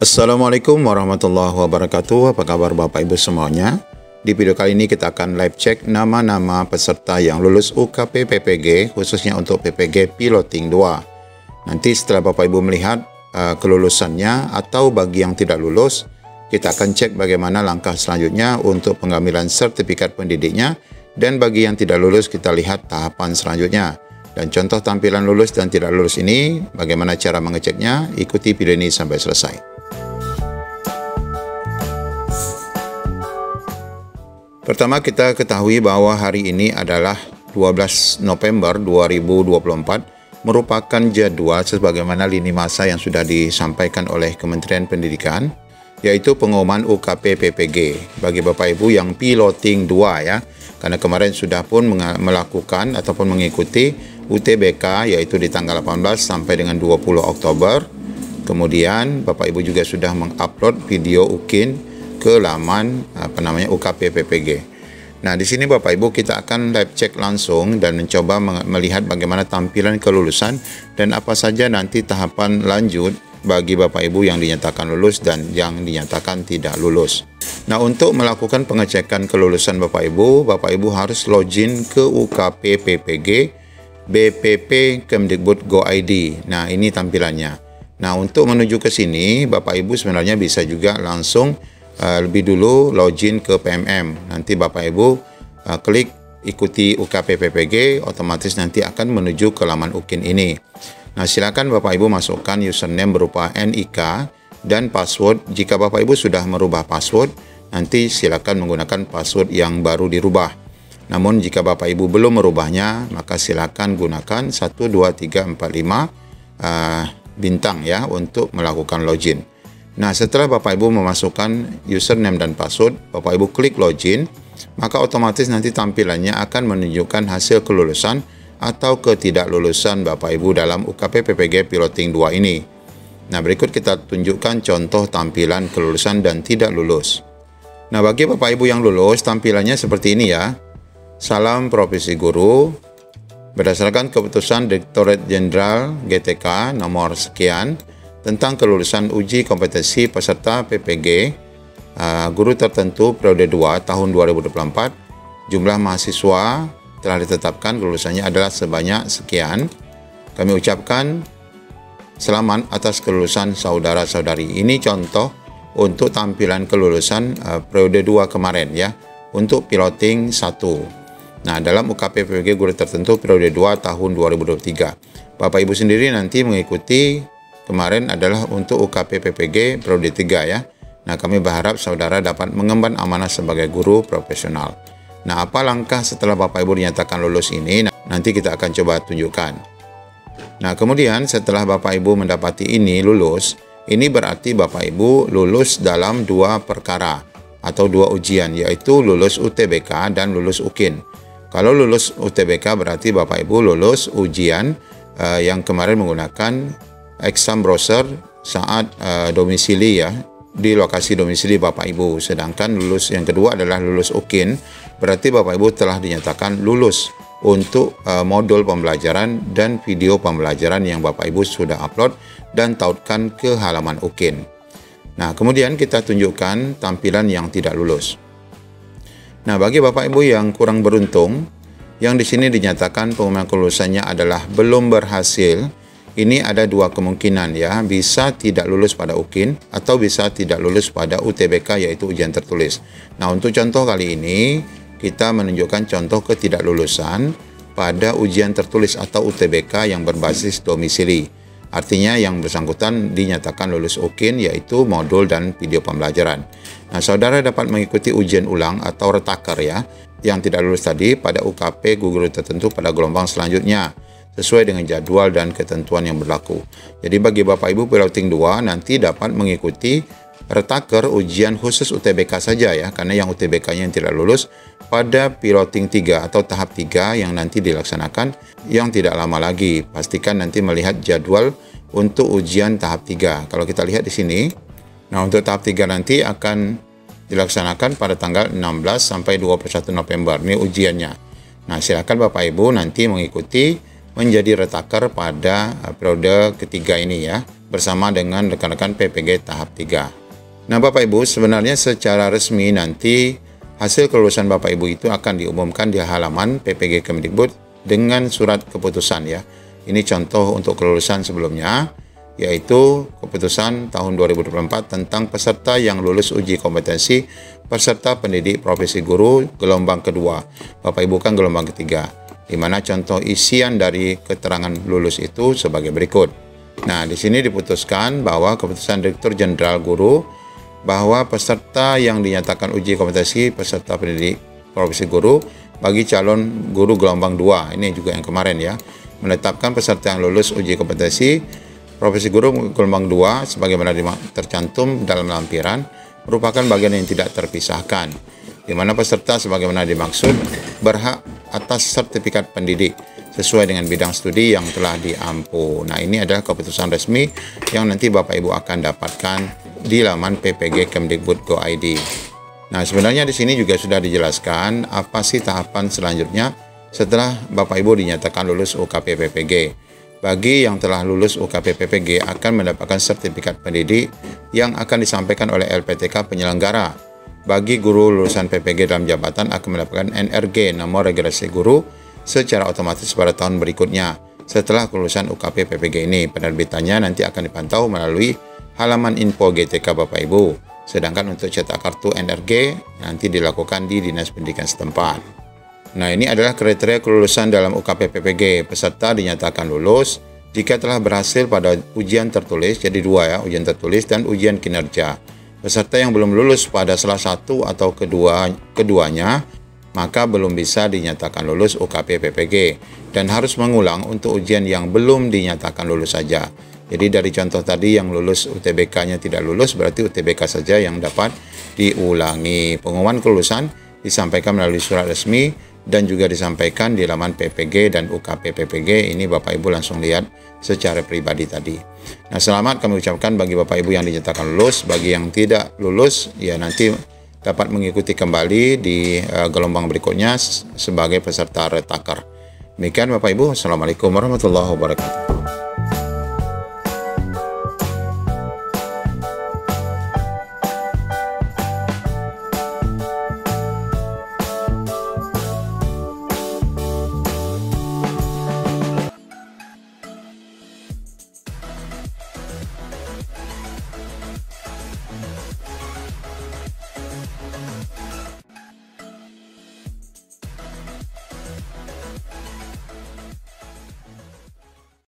Assalamualaikum warahmatullahi wabarakatuh. Apa kabar Bapak Ibu semuanya? Di video kali ini kita akan live check nama-nama peserta yang lulus UKP PPG khususnya untuk PPG Piloting 2. Nanti setelah Bapak Ibu melihat kelulusannya atau bagi yang tidak lulus, kita akan cek bagaimana langkah selanjutnya untuk pengambilan sertifikat pendidiknya, dan bagi yang tidak lulus kita lihat tahapan selanjutnya. Dan contoh tampilan lulus dan tidak lulus ini, bagaimana cara mengeceknya, ikuti video ini sampai selesai. Pertama, kita ketahui bahwa hari ini adalah 12 November 2024, merupakan jadwal sebagaimana lini masa yang sudah disampaikan oleh Kementerian Pendidikan, yaitu pengumuman UKP PPG bagi Bapak Ibu yang Piloting 2 ya. Karena kemarin sudah pun melakukan ataupun mengikuti UTBK, yaitu di tanggal 18 sampai dengan 20 Oktober. Kemudian Bapak Ibu juga sudah mengupload video UKIN ke laman UKP PPG. Nah, di sini Bapak Ibu kita akan live check langsung dan mencoba melihat bagaimana tampilan kelulusan dan apa saja nanti tahapan lanjut bagi Bapak Ibu yang dinyatakan lulus dan yang dinyatakan tidak lulus. Nah, untuk melakukan pengecekan kelulusan Bapak Ibu harus login ke UKP PPG BPP Kemdikbud Go ID. Nah, ini tampilannya. Nah, untuk menuju ke sini Bapak Ibu sebenarnya bisa juga langsung lebih dulu login ke PMM. Nanti Bapak Ibu klik ikuti UKP PPG, otomatis nanti akan menuju ke laman UKIN ini. Nah, silakan Bapak Ibu masukkan username berupa NIK dan password. Jika Bapak Ibu sudah merubah password, nanti silakan menggunakan password yang baru dirubah. Namun jika Bapak Ibu belum merubahnya, maka silakan gunakan 12345 bintang ya untuk melakukan login. Nah, setelah Bapak Ibu memasukkan username dan password, Bapak Ibu klik login, maka otomatis nanti tampilannya akan menunjukkan hasil kelulusan atau ketidaklulusan Bapak Ibu dalam UKP PPG Piloting 2 ini. Nah, berikut kita tunjukkan contoh tampilan kelulusan dan tidak lulus. Nah, bagi Bapak Ibu yang lulus, tampilannya seperti ini ya. Salam Profesi Guru. Berdasarkan keputusan Direktorat Jenderal GTK nomor sekian, tentang kelulusan uji kompetensi peserta PPG guru tertentu periode 2 tahun 2024, jumlah mahasiswa telah ditetapkan kelulusannya adalah sebanyak sekian. Kami ucapkan selamat atas kelulusan saudara-saudari. Ini contoh untuk tampilan kelulusan periode 2 kemarin ya, untuk Piloting 1. Nah, dalam UKP PPG guru tertentu periode 2 tahun 2023. Bapak Ibu sendiri nanti mengikuti kemarin adalah untuk UKP PPG periode 3 ya. Nah, kami berharap saudara dapat mengemban amanah sebagai guru profesional. Nah, apa langkah setelah Bapak Ibu dinyatakan lulus ini? Nanti kita akan coba tunjukkan. Nah, kemudian setelah Bapak Ibu mendapati ini lulus, ini berarti Bapak Ibu lulus dalam 2 perkara atau 2 ujian, yaitu lulus UTBK dan lulus UKIN. Kalau lulus UTBK berarti Bapak Ibu lulus ujian yang kemarin menggunakan exam browser saat domisili ya, di lokasi domisili Bapak Ibu. Sedangkan lulus yang kedua adalah lulus UKIN, berarti Bapak Ibu telah dinyatakan lulus untuk modul pembelajaran dan video pembelajaran yang Bapak Ibu sudah upload dan tautkan ke halaman UKIN. Nah, kemudian kita tunjukkan tampilan yang tidak lulus. Nah, bagi Bapak Ibu yang kurang beruntung, yang di sini dinyatakan pengumuman kelulusannya adalah belum berhasil. Ini ada 2 kemungkinan ya, bisa tidak lulus pada UKIN atau bisa tidak lulus pada UTBK, yaitu ujian tertulis. Nah, untuk contoh kali ini kita menunjukkan contoh ketidaklulusan pada ujian tertulis atau UTBK yang berbasis domisili. Artinya yang bersangkutan dinyatakan lulus UKIN, yaitu modul dan video pembelajaran. Nah, saudara dapat mengikuti ujian ulang atau retaker ya, yang tidak lulus tadi pada UKP guru tertentu pada gelombang selanjutnya, sesuai dengan jadwal dan ketentuan yang berlaku. Jadi bagi Bapak Ibu Piloting 2 nanti dapat mengikuti retaker ujian khusus UTBK saja ya, karena yang UTBK-nya yang tidak lulus pada Piloting 3 atau tahap 3 yang nanti dilaksanakan yang tidak lama lagi. Pastikan nanti melihat jadwal untuk ujian tahap 3. Kalau kita lihat di sini, nah untuk tahap 3 nanti akan dilaksanakan pada tanggal 16 sampai 21 November. Ini ujiannya. Nah, silakan Bapak Ibu nanti mengikuti menjadi retaker pada periode ketiga ini ya. bersama dengan rekan-rekan PPG tahap 3. Nah, Bapak Ibu, sebenarnya secara resmi nanti hasil kelulusan Bapak Ibu itu akan diumumkan di halaman PPG Kemdikbud dengan surat keputusan ya. Ini contoh untuk kelulusan sebelumnya, yaitu keputusan tahun 2024 tentang peserta yang lulus uji kompetensi peserta pendidik profesi guru gelombang kedua. Bapak Ibu kan gelombang ketiga, di mana contoh isian dari keterangan lulus itu sebagai berikut. Nah, di sini diputuskan bahwa keputusan Direktur Jenderal Guru bahwa peserta yang dinyatakan uji kompetensi peserta pendidik profesi guru bagi calon guru gelombang 2, ini juga yang kemarin ya, menetapkan peserta yang lulus uji kompetensi profesi guru gelombang 2 sebagaimana tercantum dalam lampiran merupakan bagian yang tidak terpisahkan, di mana peserta sebagaimana dimaksud berhak atas sertifikat pendidik sesuai dengan bidang studi yang telah diampu. Nah, ini adalah keputusan resmi yang nanti Bapak Ibu akan dapatkan di laman PPG Kemdikbud.go.id. Nah, sebenarnya di sini juga sudah dijelaskan apa sih tahapan selanjutnya setelah Bapak Ibu dinyatakan lulus UKP PPG. Bagi yang telah lulus UKP PPG akan mendapatkan sertifikat pendidik yang akan disampaikan oleh LPTK penyelenggara. Bagi guru lulusan PPG dalam jabatan akan mendapatkan NRG, nomor registrasi guru, secara otomatis pada tahun berikutnya setelah kelulusan UKP PPG ini. Penerbitannya nanti akan dipantau melalui halaman info GTK Bapak Ibu. Sedangkan untuk cetak kartu NRG nanti dilakukan di Dinas Pendidikan setempat. Nah, ini adalah kriteria kelulusan dalam UKP PPG. Peserta dinyatakan lulus jika telah berhasil pada ujian tertulis, jadi dua ya, ujian tertulis dan ujian kinerja. Peserta yang belum lulus pada salah satu atau keduanya, maka belum bisa dinyatakan lulus UKP PPG dan harus mengulang untuk ujian yang belum dinyatakan lulus saja. Jadi dari contoh tadi yang lulus UTBK-nya tidak lulus, berarti UTBK saja yang dapat diulangi. Pengumuman kelulusan disampaikan melalui surat resmi dan juga disampaikan di laman PPG dan UKP PPG. Ini Bapak Ibu langsung lihat secara pribadi tadi. Nah, selamat kami ucapkan bagi Bapak Ibu yang dinyatakan lulus. Bagi yang tidak lulus, ya nanti dapat mengikuti kembali di gelombang berikutnya sebagai peserta retaker. Demikian Bapak Ibu. Assalamualaikum warahmatullahi wabarakatuh.